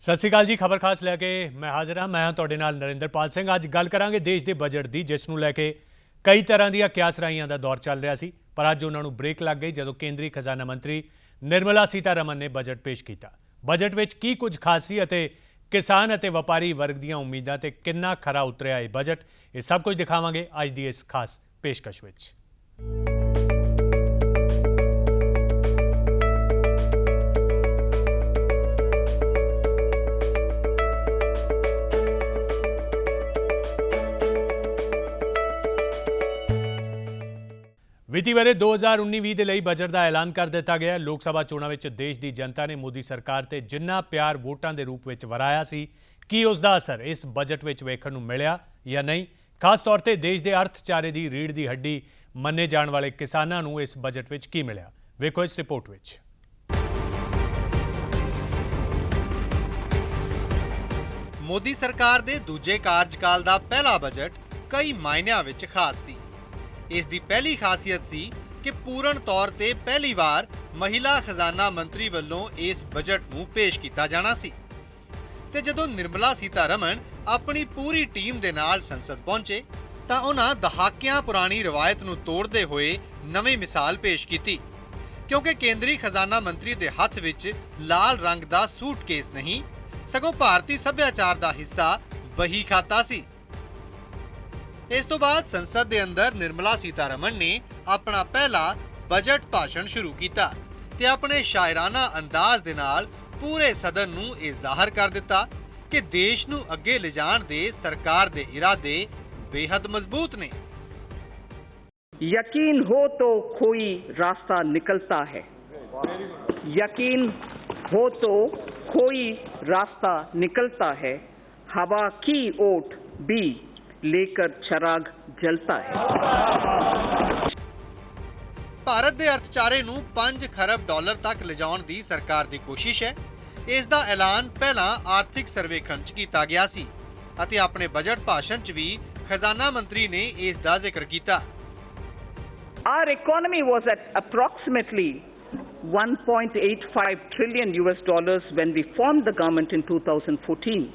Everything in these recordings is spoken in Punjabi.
सत श्री अकाल जी। खबर खास लैके मैं हाजिर हाँ। मैं तुहाडे नाल नरेंद्रपाल सिंह। अज गल करांगे देश के बजट की, जिसनूं लैके कई तरह दी क्यासराइयां का दौर चल रहा सी, पर अज उन्होंने ब्रेक लग गई जदों केंद्रीय खजाना मंत्री निर्मला सीतारमन ने बजट पेश किया। बजट विच की कुछ खास सी अते किसान अते वपारी वर्ग दीआं उम्मीदां ते किन्ना खरा उतरिया है बजट, ये सब कुछ दिखावांगे अज दी इस खास पेशकश विच। वित्ती वरे 2019-20 के लिए बजट का ऐलान कर दिता गया। लोक सभा चोणां विच देश की जनता ने मोदी सरकार ते जिन्ना प्यार वोटां के रूप में वराया सी, की उसका असर इस बजट में वेखण नूं मिलिया या नहीं। खास तौर पर देश के अर्थचारे की रीढ़ की हड्डी मन्ने जाण वाले किसानां नूं इस बजट में की मिलिया, वेखो इस रिपोर्ट विच। मोदी सरकार के दूजे कार्यकाल का पहला बजट कई मायनिਆਂ विच खास सी। इस दी पहली खासियत सी कि पूर्ण तौर ते पहली बार महिला खजाना मंत्री वालों इस बजट नूं पेश किया जाना सी। ते जदों निर्मला सीतारमन अपनी पूरी टीम दे नाल संसद पहुंचे तां उन्हां दहाकियां पुरानी रवायत नूं तोड़दे होए नवीं मिसाल पेश की, क्योंकि केंद्रीय खजाना मंत्री दे हत्थ विच लाल रंग दा सूटकेस नहीं सगों भारतीय सभ्याचार दा हिस्सा बही खाता सी। इस तो बाद संसद के अंदर निर्मला सीतारमन ने अपना पहला बजट भाषण शुरू किया ते अपने शायराना अंदाज दे नाल पूरे सदन नूं इह जाहिर कर दिता कि देश नूं अगे ले जाण दे सरकार दे इरादे बेहद मजबूत ने। यकीन हो तो कोई रास्ता निकलता है, यकीन हो तो कोई रास्ता निकलता है, हवा की ओट भी लेकर चराग जलता है। भारत के अर्थचारे नूं 5 खरब डॉलर तक ले जाण दी सरकार की कोशिश है। इस दा ऐलान पहला आर्थिक सर्वेखण च कीता गया सी अते अपने बजट भाषण च भी खजाना मंत्री ने इस दा जिक्र किया। Our economy was at approximately 1.85 trillion US dollars when we formed the government in 2014.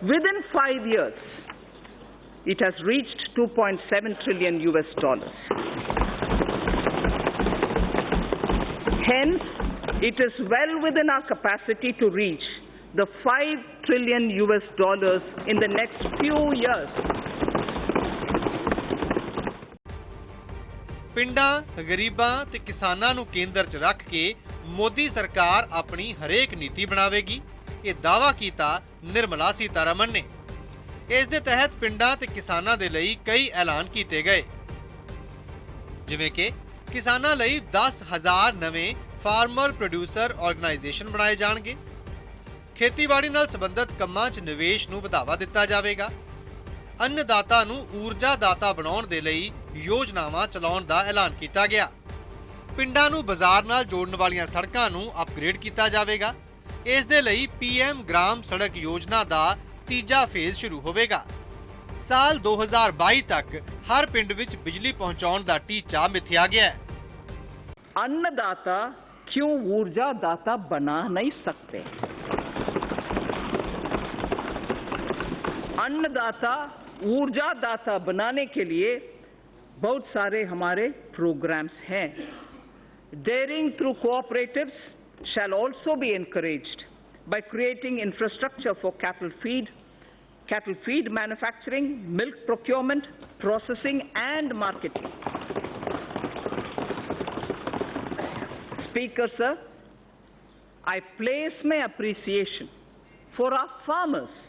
Within 5 years, it has reached 2.7 trillion US dollars. Hence, it is well within our capacity to reach the 5 trillion US dollars in the next few years. पिंडां, गरीबां ते किसानां नूं केंद्र च रख के मोदी सरकार अपनी हरेक नीति बनावेगी, ये दावा किया निर्मला सीतारमन ने। इस दे तहत पिंडां ते किसानां दे लई कई ऐलान किए गए, जिवें कि किसानां लई 10,000 नवें फार्मर प्रोड्यूसर ऑर्गेनाइजेशन बनाए जाणगे, खेतीबाड़ी नाल संबंधित कंमां च निवेश नूं वधावा दिता जावेगा, अन्नदाता नूं ऊर्जा दाता बनाउण दे लई योजनावां चलाउण दा ऐलान किया गया, पिंडां नूं बाजार नाल जोड़न वालियां सड़कां नूं अपग्रेड किया जावेगा। इस दे लई PM ग्राम सड़क योजना दा तीजा फेज शुरू होवेगा। साल 2022 तक हर पिंड विच बिजली पहुंचाउण दा टीचा मिथया गया है। अन्नदाता क्यों ऊर्जा दाता बना नहीं सकते? अन्नदाता ऊर्जा दाता बनाने के लिए बहुत सारे हमारे प्रोग्राम्स हैं। Daring through cooperatives shall also be encouraged by creating infrastructure for cattle feed manufacturing, milk procurement, processing and marketing. Speaker sir, I place my appreciation for our farmers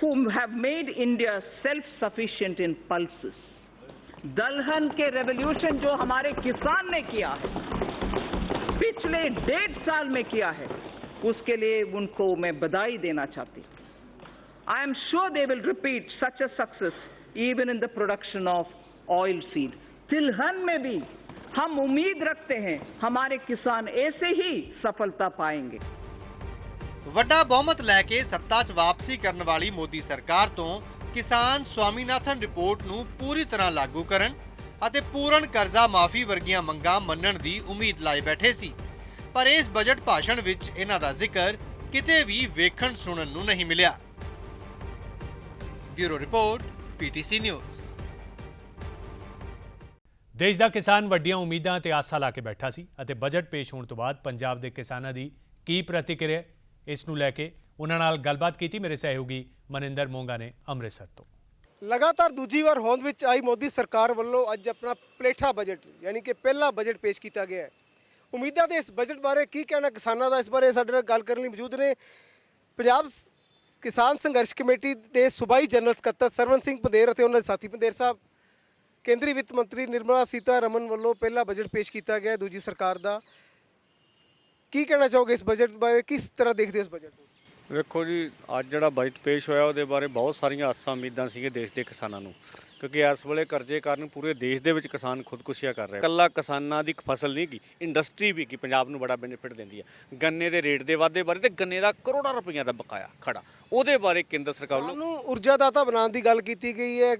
who have made India self-sufficient in pulses. दलहन के रेवोल्यूशन जो हमारे किसान ने किया है, पिछले 1.5 साल में किया है, उसके लिए उनको मैं बधाई देना चाहती हूँ। I am sure they will repeat such a success even in the production of oil seed. तिलहन में भी हम उम्मीद रखते हैं हमारे किसान ऐसे ही सफलता पाएंगे। वड्डा बहुमत लैके सत्ता च वापसी करने वाली मोदी सरकार तो किसान स्वामीनाथन रिपोर्ट नूं पूरी तरह लागू करन अते पूर्ण कर्जा माफी वर्गियां मंगां मन्नण दी उम्मीद लाए बैठे सी, पर इस बजट भाषण विच इन्हां दा जिक्र ਕਿਤੇ ਵੀ ਵੇਖਣ ਸੁਣਨ ਨੂੰ ਨਹੀਂ ਮਿਲਿਆ। Bureau report, PTC news. ਦੇਸ਼ ਦਾ ਕਿਸਾਨ ਵੱਡੀਆਂ ਉਮੀਦਾਂ ਤੇ ਆਸਾਂ ਲਾ ਕੇ ਬੈਠਾ ਸੀ ਅਤੇ ਬਜਟ ਪੇਸ਼ ਹੋਣ ਤੋਂ ਬਾਅਦ ਪੰਜਾਬ ਦੇ ਕਿਸਾਨਾਂ ਦੀ ਕੀ ਪ੍ਰਤੀਕਿਰਿਆ, ਇਸ ਨੂੰ ਲੈ ਕੇ ਉਹਨਾਂ ਨਾਲ ਗੱਲਬਾਤ ਕੀਤੀ ਮੇਰੇ ਸਹਿਯੋਗੀ ਮਨਿੰਦਰ ਮੋਂਗਾ ਨੇ ਅੰਮ੍ਰਿਤਸਰ ਤੋਂ। ਲਗਾਤਾਰ ਦੂਜੀ ਵਾਰ ਹੋਂਦ ਵਿੱਚ ਆਈ ਮੋਦੀ ਸਰਕਾਰ ਵੱਲੋਂ ਅੱਜ ਆਪਣਾ ਪਲੇਠਾ ਬਜਟ ਯਾਨੀ ਕਿ ਪਹਿਲਾ ਬਜਟ ਪੇਸ਼ ਕੀਤਾ ਗਿਆ ਹੈ। ਉਮੀਦਾਂ ਤੇ ਇਸ ਬਜਟ ਬਾਰੇ ਕੀ ਕਹਿਣਾ ਕਿਸਾਨਾਂ ਦਾ, ਇਸ ਬਾਰੇ ਸਾਡੇ ਨਾਲ ਗੱਲ ਕਰਨ ਲਈ ਮੌਜੂਦ ਨੇ ਪੰਜਾਬ ਕਿਸਾਨ ਸੰਘਰਸ਼ ਕਮੇਟੀ ਦੇ ਸੂਬਾਈ ਜਨਰਲ ਸਕੱਤਰ ਸਰਵਨ ਸਿੰਘ ਪੰਧੇਰ ਅਤੇ ਉਹਨਾਂ ਦੇ ਸਾਥੀ। ਪੰਧੇਰ ਸਾਹਿਬ, ਕੇਂਦਰੀ ਵਿੱਤ ਮੰਤਰੀ ਨਿਰਮਲਾ ਸੀਤਾਰਮਨ ਵੱਲੋਂ ਪਹਿਲਾ ਬਜਟ ਪੇਸ਼ ਕੀਤਾ ਗਿਆ ਦੂਜੀ ਸਰਕਾਰ ਦਾ, ਕੀ ਕਹਿਣਾ ਚਾਹੋਗੇ ਇਸ ਬਜਟ ਬਾਰੇ, ਕਿਸ ਤਰ੍ਹਾਂ ਦੇਖਦੇ ਹੋ ਇਸ ਬਜਟ ਨੂੰ? ਵੇਖੋ ਜੀ, ਅੱਜ ਜਿਹੜਾ ਬਜਟ ਪੇਸ਼ ਹੋਇਆ ਉਹਦੇ ਬਾਰੇ ਬਹੁਤ ਸਾਰੀਆਂ ਆਸਾਂ ਉਮੀਦਾਂ ਸੀਗੇ ਦੇਸ਼ ਦੇ ਕਿਸਾਨਾਂ ਨੂੰ, ਕਿਉਂਕਿ ਇਸ ਵੇਲੇ ਕਰਜ਼ੇ ਕਾਰਨ ਪੂਰੇ ਦੇਸ਼ ਦੇ ਵਿੱਚ ਕਿਸਾਨ ਖੁਦਕੁਸ਼ੀਆਂ ਕਰ ਰਹੇ। ਇਕੱਲਾ ਕਿਸਾਨਾਂ ਦੀ ਫਸਲ ਨਹੀਂ ਗੀ, ਇੰਡਸਟਰੀ ਵੀ ਕੀ ਪੰਜਾਬ ਨੂੰ ਬੜਾ ਬੈਨੀਫਿਟ ਦਿੰਦੀ ਹੈ। ਗੰਨੇ ਦੇ ਰੇਟ ਦੇ ਵਾਧੇ ਬਾਰੇ ਤੇ ਗੰਨੇ ਦਾ ਕਰੋੜਾਂ ਰੁਪਈਆ ਦਾ ਬਕਾਇਆ ਖੜਾ, ਉਹਦੇ ਬਾਰੇ ਕੇਂਦਰ ਸਰਕਾਰ ਨੂੰ ਊਰਜਾਦਾਤਾ ਬਣਾਉਣ ਦੀ ਗੱਲ ਕੀਤੀ ਗਈ ਹੈ,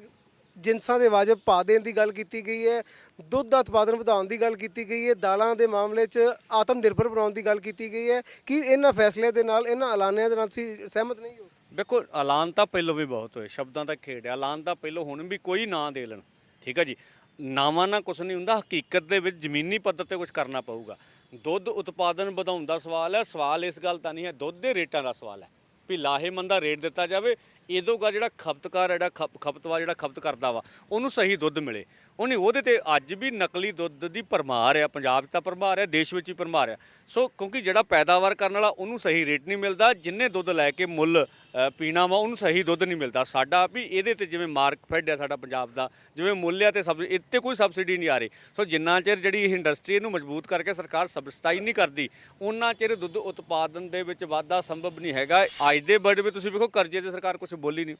ਜਿਨਸਾਂ ਦੇ ਵਾਜਬ ਭਾਅ ਦੇਣ ਦੀ ਗੱਲ ਕੀਤੀ ਗਈ ਹੈ, ਦੁੱਧ ਦਾ ਉਤਪਾਦਨ ਵਧਾਉਣ ਦੀ ਗੱਲ ਕੀਤੀ ਗਈ ਹੈ, ਦਾਲਾਂ ਦੇ ਮਾਮਲੇ 'ਚ ਆਤਮ ਨਿਰਭਰ ਬਣਾਉਣ ਦੀ ਗੱਲ ਕੀਤੀ ਗਈ ਹੈ। ਕੀ ਇਹਨਾਂ ਫੈਸਲਿਆਂ ਦੇ ਨਾਲ, ਇਹਨਾਂ ਐਲਾਨਿਆਂ ਦੇ ਨਾਲ ਤੁਸੀਂ ਸਹਿਮਤ ਨਹੀਂ ਹੋ? ਵੇਖੋ, ਐਲਾਨ ਤਾਂ ਪਹਿਲੋਂ ਵੀ ਬਹੁਤ ਹੋਏ, ਸ਼ਬਦਾਂ ਦਾ ਖੇਡ ਹੈ। ਐਲਾਨ ਤਾਂ ਪਹਿਲੋਂ ਹੁਣ ਵੀ ਕੋਈ ਨਾ ਦੇ ਲੈਣ, ਠੀਕ ਹੈ ਜੀ, ਨਾਵਾਂ ਨਾਲ ਕੁਛ ਨਹੀਂ ਹੁੰਦਾ। ਹਕੀਕਤ ਦੇ ਵਿੱਚ ਜ਼ਮੀਨੀ ਪੱਧਰ ਤੇ ਕੁਝ ਕਰਨਾ ਪਊਗਾ। ਦੁੱਧ ਉਤਪਾਦਨ ਵਧਾਉਣ ਦਾ ਸਵਾਲ ਹੈ, ਸਵਾਲ ਇਸ ਗੱਲ ਤਾਂ ਨਹੀਂ ਹੈ, ਦੁੱਧ ਦੇ ਰੇਟਾਂ ਦਾ ਸਵਾਲ ਹੈ ਵੀ ਲਾਹੇਮੰਦ ਦਾ ਰੇਟ ਦਿੱਤਾ ਜਾਵੇ। ਇਹਦੋਗਾ ਜਿਹੜਾ ਖਪਤਕਾਰ ਜਿਹੜਾ ਖਪਤ ਕਰਦਾ ਵਾ ਉਹਨੂੰ ਸਹੀ ਦੁੱਧ ਮਿਲੇ। ਉਹਦੇ ਤੇ ਅੱਜ ਵੀ ਨਕਲੀ ਦੁੱਧ ਦੀ ਭਰਮਾਰ ਆ, ਪੰਜਾਬ 'ਚ ਤਾਂ ਭਰਮਾਰ ਆ, ਦੇਸ਼ ਵਿੱਚ ਵੀ ਭਰਮਾਰ ਆ। ਸੋ ਕਿਉਂਕਿ ਜਿਹੜਾ ਪੈਦਾਵਾਰ ਕਰਨ ਵਾਲਾ ਉਹਨੂੰ ਸਹੀ ਰੇਟ ਨਹੀਂ ਮਿਲਦਾ, ਜਿੰਨੇ ਦੁੱਧ ਲੈ ਕੇ ਮੁੱਲ ਪੀਣਾ ਵਾ ਉਹਨੂੰ ਸਹੀ ਦੁੱਧ ਨਹੀਂ ਮਿਲਦਾ। ਸਾਡਾ ਵੀ ਇਹਦੇ ਤੇ ਜਿਵੇਂ ਮਾਰਕਫੈਡ ਆ ਸਾਡਾ ਪੰਜਾਬ ਦਾ, ਜਿਵੇਂ ਮੁੱਲ ਆ ਤੇ ਇੱਥੇ ਕੋਈ ਸਬਸਿਡੀ ਨਹੀਂ ਆ ਰਹੀ। ਸੋ ਜਿੰਨਾ ਚਿਰ ਜਿਹੜੀ ਇਹ ਇੰਡਸਟਰੀ ਇਹਨੂੰ ਮਜ਼ਬੂਤ ਕਰਕੇ ਸਰਕਾਰ ਸਬਸਿਡਾਈਜ਼ ਨਹੀਂ ਕਰਦੀ, ਉਹਨਾਂ ਚਿਰ ਦੁੱਧ ਉਤਪਾਦਨ ਦੇ ਵਿੱਚ ਵਾਧਾ ਸੰਭਵ ਨਹੀਂ ਹੈਗਾ। ਅੱਜ ਦੇ ਬਜਟ ਵਿੱਚ ਤੁਸੀਂ ਵੇਖੋ, ਕਰਜ਼ੇ ਤੇ ਸਰਕਾਰ ਕੁਝ ਬੋਲੀ ਨਹੀਂ।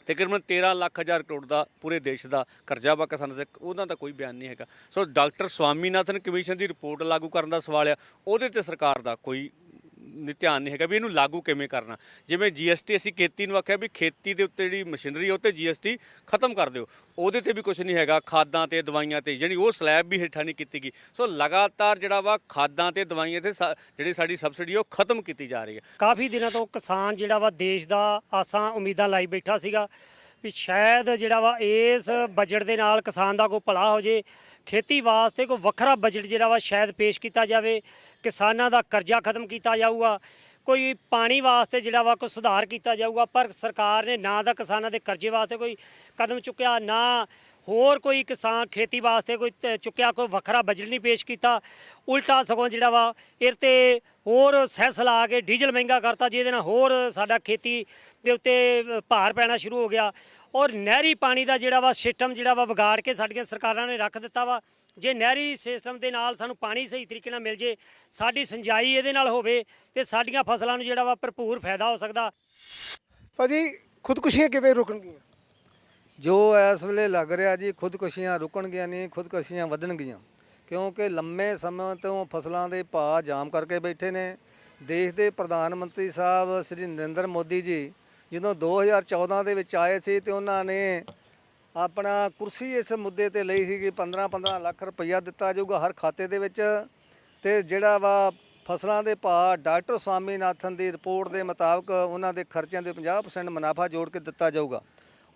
ਤਕਰੀਬਨ 13 ਲੱਖ ਹਜ਼ਾਰ ਕਰੋੜ ਦਾ ਪੂਰੇ ਦੇਸ਼ ਦਾ ਕਰਜ਼ਾ ਵਾ ਕਿਸਾਨਾਂ ਦਾ, ਉਹਦਾ ਤਾਂ ਕੋਈ ਬਿਆਨ ਨਹੀਂ ਹੈਗਾ। ਸੋ ਡਾਕਟਰ ਸਵਾਮੀਨਾਥਨ ਕਮਿਸ਼ਨ ਦੀ ਰਿਪੋਰਟ ਲਾਗੂ ਕਰਨ ਦਾ ਸਵਾਲ ਆ, ਉਹਦੇ ਤੇ ਸਰਕਾਰ ਦਾ ਕੋਈ ਧਿਆਨ ਨਹੀਂ ਹੈਗਾ ਵੀ ਇਹਨੂੰ ਲਾਗੂ ਕਿਵੇਂ ਕਰਨਾ। ਜਿਵੇਂ GST ਅਸੀਂ ਖੇਤੀ ਨੂੰ ਆਖਿਆ ਵੀ ਖੇਤੀ ਦੇ ਉੱਤੇ ਜਿਹੜੀ ਮਸ਼ੀਨਰੀ ਉਹ 'ਤੇ GST ਖਤਮ ਕਰ ਦਿਓ, ਉਹਦੇ ਤੇ ਵੀ ਕੁਝ ਨਹੀਂ ਹੈਗਾ। ਖਾਦਾਂ ਤੇ ਦਵਾਈਆਂ ਤੇ ਜਿਹੜੀ ਉਹ ਸਲੈਬ ਵੀ ਹੇਠਾਂ ਨਹੀਂ ਕੀਤੀ ਗਈ। ਸੋ ਲਗਾਤਾਰ ਜਿਹੜਾ ਵਾ ਖਾਦਾਂ ਤੇ ਦਵਾਈਆਂ ਤੇ ਜਿਹੜੀ ਸਾਡੀ ਸਬਸਿਡੀ ਉਹ ਖਤਮ ਕੀਤੀ ਜਾ ਰਹੀ ਹੈ। ਕਾਫੀ ਦਿਨਾਂ ਤੋਂ ਕਿਸਾਨ ਜਿਹੜਾ ਵਾ ਦੇਸ਼ ਦਾ ਆਸਾਂ ਉਮੀਦਾਂ ਲਾਈ ਬੈਠਾ ਸੀਗਾ ਵੀ ਸ਼ਾਇਦ ਜਿਹੜਾ ਵਾ ਇਸ ਬਜਟ ਦੇ ਨਾਲ ਕਿਸਾਨ ਦਾ ਕੋਈ ਭਲਾ ਹੋ ਜੇ, ਖੇਤੀ ਵਾਸਤੇ ਕੋਈ ਵੱਖਰਾ ਬਜਟ ਜਿਹੜਾ ਵਾ ਸ਼ਾਇਦ ਪੇਸ਼ ਕੀਤਾ ਜਾਵੇ, ਕਿਸਾਨਾਂ ਦਾ ਕਰਜ਼ਾ ਖਤਮ ਕੀਤਾ ਜਾਊਗਾ, ਕੋਈ ਪਾਣੀ ਵਾਸਤੇ ਜਿਹੜਾ ਵਾ ਕੋਈ ਸੁਧਾਰ ਕੀਤਾ ਜਾਊਗਾ। ਪਰ ਸਰਕਾਰ ਨੇ ਨਾ ਤਾਂ ਕਿਸਾਨਾਂ ਦੇ ਕਰਜ਼ੇ ਵਾਸਤੇ ਕੋਈ ਕਦਮ ਚੁੱਕਿਆ, ਨਾ ਹੋਰ ਕੋਈ ਕਿਸਾਨ ਖੇਤੀ ਵਾਸਤੇ ਕੋਈ ਚੁੱਕਿਆ, ਕੋਈ ਵੱਖਰਾ ਬਜਟ ਨਹੀਂ ਪੇਸ਼ ਕੀਤਾ। ਉਲਟਾ ਸਗੋਂ ਜਿਹੜਾ ਵਾ ਇਹ 'ਤੇ ਹੋਰ ਸੈਸ ਲਾ ਕੇ ਡੀਜ਼ਲ ਮਹਿੰਗਾ ਕਰਤਾ, ਜਿਹਦੇ ਨਾਲ ਹੋਰ ਸਾਡਾ ਖੇਤੀ ਦੇ ਉੱਤੇ ਭਾਰ ਪੈਣਾ ਸ਼ੁਰੂ ਹੋ ਗਿਆ। ਔਰ ਨਹਿਰੀ ਪਾਣੀ ਦਾ ਜਿਹੜਾ ਵਾ ਸਿਸਟਮ ਜਿਹੜਾ ਵਾ ਵਿਗਾੜ ਕੇ ਸਾਡੀਆਂ ਸਰਕਾਰਾਂ ਨੇ ਰੱਖ ਦਿੱਤਾ ਵਾ। ਜੇ ਨਹਿਰੀ ਸਿਸਟਮ ਦੇ ਨਾਲ ਸਾਨੂੰ ਪਾਣੀ ਸਹੀ ਤਰੀਕੇ ਨਾਲ ਮਿਲ ਜੇ, ਸਾਡੀ ਸਿੰਜਾਈ ਇਹਦੇ ਨਾਲ ਹੋਵੇ ਤੇ ਸਾਡੀਆਂ ਫਸਲਾਂ ਨੂੰ ਜਿਹੜਾ ਵਾ ਭਰਪੂਰ ਫਾਇਦਾ ਹੋ ਸਕਦਾ। ਭਾਜੀ, ਖੁਦਕੁਸ਼ੀਆਂ ਕਿਵੇਂ ਰੁਕਣਗੀਆਂ? ਜੋ ਇਸ ਵੇਲੇ ਲੱਗ ਰਿਹਾ ਜੀ, ਖੁਦਕੁਸ਼ੀਆਂ ਰੁਕਣਗੀਆਂ ਨਹੀਂ, ਖੁਦਕੁਸ਼ੀਆਂ ਵਧਣਗੀਆਂ, ਕਿਉਂਕਿ ਲੰਮੇ ਸਮੇਂ ਤੋਂ ਫਸਲਾਂ ਦੇ ਭਾਅ ਜਾਮ ਕਰਕੇ ਬੈਠੇ ਨੇ। ਦੇਸ਼ ਦੇ ਪ੍ਰਧਾਨ ਮੰਤਰੀ ਸਾਹਿਬ ਸ਼੍ਰੀ ਨਰਿੰਦਰ ਮੋਦੀ ਜੀ ਜਦੋਂ 2014 ਦੇ ਵਿੱਚ ਆਏ ਸੀ ਤੇ ਉਹਨਾਂ ਨੇ ਆਪਣਾ ਕੁਰਸੀ ਇਸ ਮੁੱਦੇ ਤੇ ਲਈ ਸੀ ਕਿ 15-15 ਲੱਖ ਰੁਪਈਆ ਦਿੱਤਾ ਜਾਊਗਾ ਹਰ ਖਾਤੇ ਦੇ ਵਿੱਚ, ਤੇ ਜਿਹੜਾ ਵਾ ਫਸਲਾਂ ਦੇ ਭਾਅ ਡਾਕਟਰ ਸਵਾਮੀਨਾਥਨ ਦੀ ਰਿਪੋਰਟ ਦੇ ਮੁਤਾਬਕ ਉਹਨਾਂ ਦੇ ਖਰਚਿਆਂ ਦੇ 50% ਮੁਨਾਫਾ ਜੋੜ ਕੇ ਦਿੱਤਾ ਜਾਊਗਾ।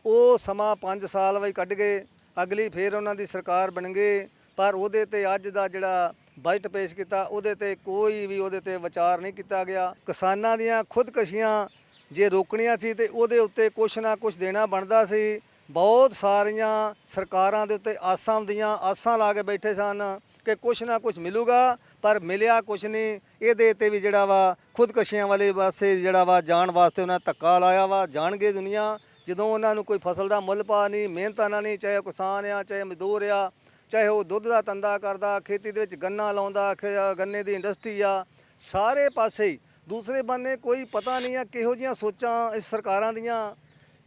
ਉਹ ਸਮਾਂ 5 ਸਾਲ ਵੀ ਕੱਢ ਗਏ, ਅਗਲੀ ਫੇਰ ਉਹਨਾਂ ਦੀ ਸਰਕਾਰ ਬਣ ਗਈ, ਪਰ ਉਹਦੇ ਤੇ ਅੱਜ ਦਾ ਜਿਹੜਾ ਬਜਟ ਪੇਸ਼ ਕੀਤਾ ਉਹਦੇ ਤੇ ਕੋਈ ਵੀ ਉਹਦੇ ਤੇ ਵਿਚਾਰ ਨਹੀਂ ਕੀਤਾ ਗਿਆ। ਕਿਸਾਨਾਂ ਦੀਆਂ ਖੁਦਕਸ਼ੀਆਂ ਜੇ ਰੋਕਣੀਆਂ ਸੀ ਤੇ ਉਹਦੇ ਉੱਤੇ ਕੁਛ ਨਾ ਕੁਛ ਦੇਣਾ ਬਣਦਾ ਸੀ। ਬਹੁਤ ਸਾਰੀਆਂ ਸਰਕਾਰਾਂ ਦੇ ਉੱਤੇ ਆਸਾਂ ਦੀਆਂ ਆਸਾਂ ਲਾ ਕੇ ਬੈਠੇ ਸਨ ਕਿ ਕੁਛ ਨਾ ਕੁਛ ਮਿਲੂਗਾ, ਪਰ ਮਿਲਿਆ ਕੁਛ ਨਹੀਂ। ਇਹਦੇ ਤੇ ਵੀ ਜਿਹੜਾ ਵਾ ਖੁਦਕਸ਼ੀਆਂ ਵਾਲੇ ਪਾਸੇ ਜਿਹੜਾ ਵਾ ਜਾਣ ਵਾਸਤੇ ਉਹਨਾਂ ਧੱਕਾ ਲਾਇਆ ਵਾ। ਜਾਣਗੇ ਦੁਨੀਆ ਜਦੋਂ ਉਹਨਾਂ ਨੂੰ ਕੋਈ ਫਸਲ ਦਾ ਮੁੱਲ ਪਾ ਨਹੀਂ, ਮਿਹਨਤਾਂ ਨਾਲ ਨਹੀਂ, ਚਾਹੇ ਕਿਸਾਨ ਆ, ਚਾਹੇ ਮਜ਼ਦੂਰ ਆ, ਚਾਹੇ ਉਹ ਦੁੱਧ ਦਾ ਧੰਦਾ ਕਰਦਾ, ਖੇਤੀ ਦੇ ਵਿੱਚ ਗੰਨਾ ਲਾਉਂਦਾ, ਗੰਨੇ ਦੀ ਇੰਡਸਟਰੀ ਆ, ਸਾਰੇ ਪਾਸੇ ਹੀ। ਦੂਸਰੇ ਬੰਨੇ ਕੋਈ ਪਤਾ ਨਹੀਂ ਆ ਕਿਹੋ ਜਿਹੀਆਂ ਸੋਚਾਂ ਇਸ ਸਰਕਾਰਾਂ ਦੀਆਂ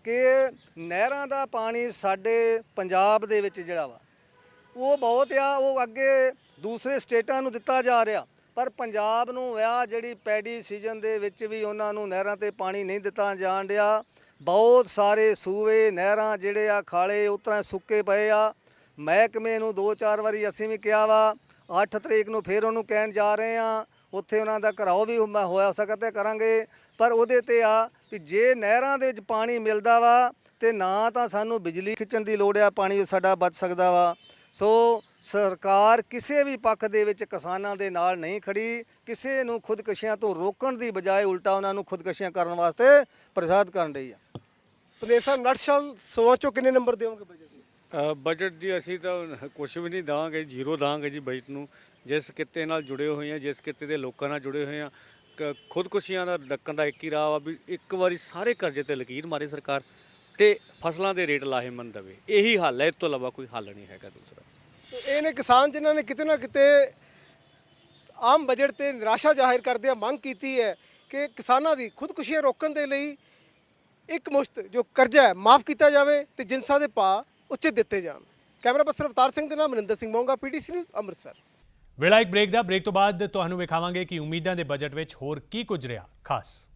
ਕਿ ਨਹਿਰਾਂ ਦਾ ਪਾਣੀ ਸਾਡੇ ਪੰਜਾਬ ਦੇ ਵਿੱਚ ਜਿਹੜਾ ਵਾ ਉਹ ਬਹੁਤ ਆ, ਉਹ ਅੱਗੇ ਦੂਸਰੇ ਸਟੇਟਾਂ ਨੂੰ ਦਿੱਤਾ ਜਾ ਰਿਹਾ, ਪਰ ਪੰਜਾਬ ਨੂੰ ਆ ਜਿਹੜੀ ਪੈਡੀ ਸੀਜ਼ਨ ਦੇ ਵਿੱਚ ਵੀ ਉਹਨਾਂ ਨੂੰ ਨਹਿਰਾਂ ਤੇ ਪਾਣੀ ਨਹੀਂ ਦਿੱਤਾ ਜਾਣ ਡਿਆ। ਬਹੁਤ ਸਾਰੇ ਸੂਏ ਨਹਿਰਾਂ ਜਿਹੜੇ ਆ ਖਾਲੇ ਉਸ ਤਰ੍ਹਾਂ ਸੁੱਕੇ ਪਏ ਆ। ਮਹਿਕਮੇ ਨੂੰ 2-4 ਵਾਰੀ ਅਸੀਂ ਵੀ ਕਿਹਾ ਵਾ, 8 ਤਰੀਕ ਨੂੰ ਫਿਰ ਉਹਨੂੰ ਕਹਿਣ ਜਾ ਰਹੇ ਆ। ਉੱਥੇ ਉਹਨਾਂ ਦਾ ਘਰਾਓ ਵੀ ਹੋਇਆ ਸਕਦਾ ਤੇ ਕਰਾਂਗੇ। ਪਰ ਉਹਦੇ ਤੇ ਆ ਵੀ ਜੇ ਨਹਿਰਾਂ ਦੇ ਵਿੱਚ ਪਾਣੀ ਮਿਲਦਾ ਵਾ ਤੇ ਨਾ ਤਾਂ ਸਾਨੂੰ ਬਿਜਲੀ ਖਿੱਚਣ ਦੀ ਲੋੜ ਆ, ਪਾਣੀ ਸਾਡਾ ਬਚ ਸਕਦਾ ਵਾ। ਸੋ ਸਰਕਾਰ ਕਿਸੇ ਵੀ ਪੱਖ ਦੇ ਵਿੱਚ ਕਿਸਾਨਾਂ ਦੇ ਨਾਲ ਨਹੀਂ ਖੜੀ, ਕਿਸੇ ਨੂੰ ਖੁਦਕੁਸ਼ੀਆਂ ਤੋਂ ਰੋਕਣ ਦੀ ਬਜਾਏ ਉਲਟਾ ਉਹਨਾਂ ਨੂੰ ਖੁਦਕੁਸ਼ੀਆਂ ਕਰਨ ਵਾਸਤੇ ਪ੍ਰਸਾਦ ਕਰਨ ਰਹੀ ਆ। ਪੰਦੇਰ ਸਾਹਿਬ ਨਟਸ਼ਲ 100 ਚੋਂ ਕਿੰਨੇ ਨੰਬਰ ਦਿਓਗੇ ਬਜਟ ਨੂੰ? ਬਜਟ ਜੀ ਅਸੀਂ ਤਾਂ ਕੁਝ ਵੀ ਨਹੀਂ ਦਾਂਗੇ, ਜ਼ੀਰੋ ਦਾਂਗੇ ਜੀ ਬਜਟ ਨੂੰ। ਜਿਸ ਕਿੱਤੇ ਨਾਲ ਜੁੜੇ ਹੋਏ ਆ, ਜਿਸ ਕਿੱਤੇ ਦੇ ਲੋਕਾਂ ਨਾਲ ਜੁੜੇ ਹੋਏ ਆ, ਖੁਦਕੁਸ਼ੀਆਂ ਦਾ ਡੱਕਣ ਦਾ ਇੱਕ ਹੀ ਰਾਹ ਆ ਵੀ ਇੱਕ ਵਾਰੀ ਸਾਰੇ ਕਰਜ਼ੇ ਤੇ ਲਕੀਰ ਮਾਰੇ ਸਰਕਾਰ ਤੇ ਫਸਲਾਂ ਦੇ ਰੇਟ ਲਾਹੇਮੰਦ ਦੇਵੇ। ਇਹੀ ਹੱਲ ਹੈ, ਇਸ ਤੋਂ ਇਲਾਵਾ ਕੋਈ ਹੱਲ ਨਹੀਂ ਹੈਗਾ ਦੂਸਰਾ। ਇਹ ਨੇ ਕਿਸਾਨ ਜਿਨ੍ਹਾਂ ਨੇ ਕਿਤੇ ਨਾ ਕਿਤੇ ਆਮ ਬਜਟ ਤੇ ਨਿਰਾਸ਼ਾ ਜ਼ਾਹਿਰ ਕਰਦਿਆਂ ਮੰਗ ਕੀਤੀ ਹੈ ਕਿ ਕਿਸਾਨਾਂ ਦੀ ਖੁਦਕੁਸ਼ੀਆਂ ਰੋਕਣ ਦੇ ਲਈ ਇੱਕ ਮੁਸ਼ਤ ਜੋ ਕਰਜ਼ਾ ਹੈ ਮਾਫ ਕੀਤਾ ਜਾਵੇ ਤੇ ਜਿੰਸਾਂ ਦੇ ਭਾਅ ਉੱਚੇ ਦਿੱਤੇ ਜਾਣ। ਕੈਮਰਾ ਪਰਸਨ ਅਵਤਾਰ ਸਿੰਘ ਦੇ ਨਾਲ ਮਨਿੰਦਰ ਸਿੰਘ ਮੋਂਗਾ, PTC ਨਿਊਜ਼, ਅੰਮ੍ਰਿਤਸਰ। ਵੇਲਾ ਇੱਕ ਬ੍ਰੇਕ ਦਾ। ਬ੍ਰੇਕ ਤੋਂ ਬਾਅਦ ਤੁਹਾਨੂੰ ਵਿਖਾਵਾਂਗੇ ਕਿ ਉਮੀਦਾਂ ਦੇ ਬਜਟ ਵਿੱਚ ਹੋਰ ਕੀ ਕੁਝ ਰਿਹਾ ਖਾਸ।